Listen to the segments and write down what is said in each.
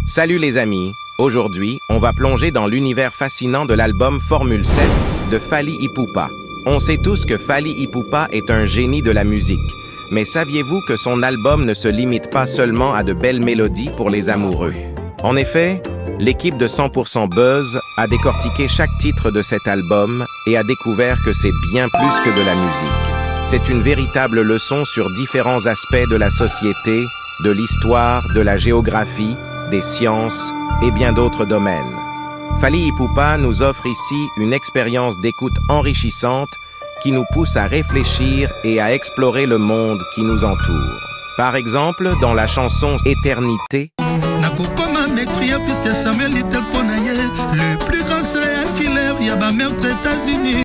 Salut les amis, aujourd'hui, on va plonger dans l'univers fascinant de l'album Formule 7 de Fally Ipupa. On sait tous que Fally Ipupa est un génie de la musique, mais saviez-vous que son album ne se limite pas seulement à de belles mélodies pour les amoureux? En effet, l'équipe de 100% Buzz a décortiqué chaque titre de cet album et a découvert que c'est bien plus que de la musique. C'est une véritable leçon sur différents aspects de la société, de l'histoire, de la géographie, des sciences et bien d'autres domaines. Fally Ipupa nous offre ici une expérience d'écoute enrichissante qui nous pousse à réfléchir et à explorer le monde qui nous entoure. Par exemple, dans la chanson Éternité,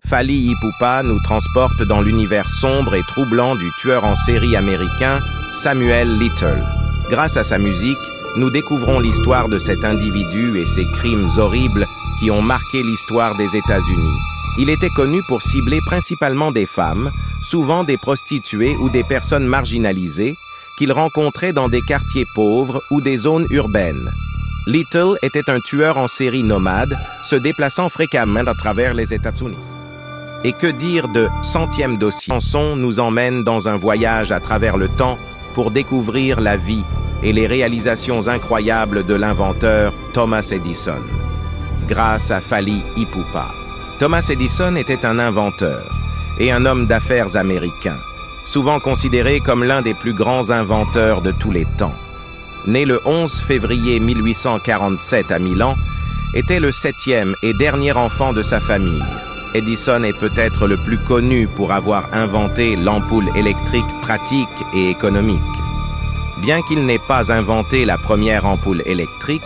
Fally Ipupa nous transporte dans l'univers sombre et troublant du tueur en série américain Samuel Little. Grâce à sa musique, nous découvrons l'histoire de cet individu et ses crimes horribles qui ont marqué l'histoire des États-Unis. Il était connu pour cibler principalement des femmes, souvent des prostituées ou des personnes marginalisées, qu'il rencontrait dans des quartiers pauvres ou des zones urbaines. Little était un tueur en série nomade, se déplaçant fréquemment à travers les États-Unis. Et que dire de 100e dossier? La chanson nous emmène dans un voyage à travers le temps pour découvrir la vie et les réalisations incroyables de l'inventeur Thomas Edison. Grâce à Fally Ipupa. Thomas Edison était un inventeur et un homme d'affaires américain, souvent considéré comme l'un des plus grands inventeurs de tous les temps. Né le 11 février 1847 à Milan, était le 7e et dernier enfant de sa famille. Edison est peut-être le plus connu pour avoir inventé l'ampoule électrique pratique et économique. Bien qu'il n'ait pas inventé la première ampoule électrique,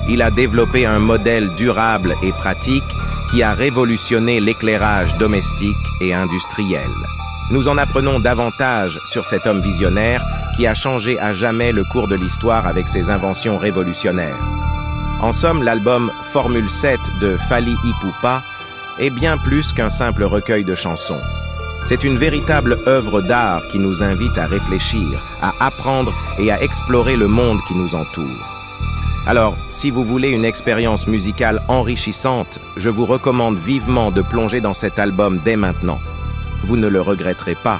il a développé un modèle durable et pratique qui a révolutionné l'éclairage domestique et industriel. Nous en apprenons davantage sur cet homme visionnaire qui a changé à jamais le cours de l'histoire avec ses inventions révolutionnaires. En somme, l'album Formule 7 de Fally Ipupa est bien plus qu'un simple recueil de chansons. C'est une véritable œuvre d'art qui nous invite à réfléchir, à apprendre et à explorer le monde qui nous entoure. Alors, si vous voulez une expérience musicale enrichissante, je vous recommande vivement de plonger dans cet album dès maintenant. Vous ne le regretterez pas.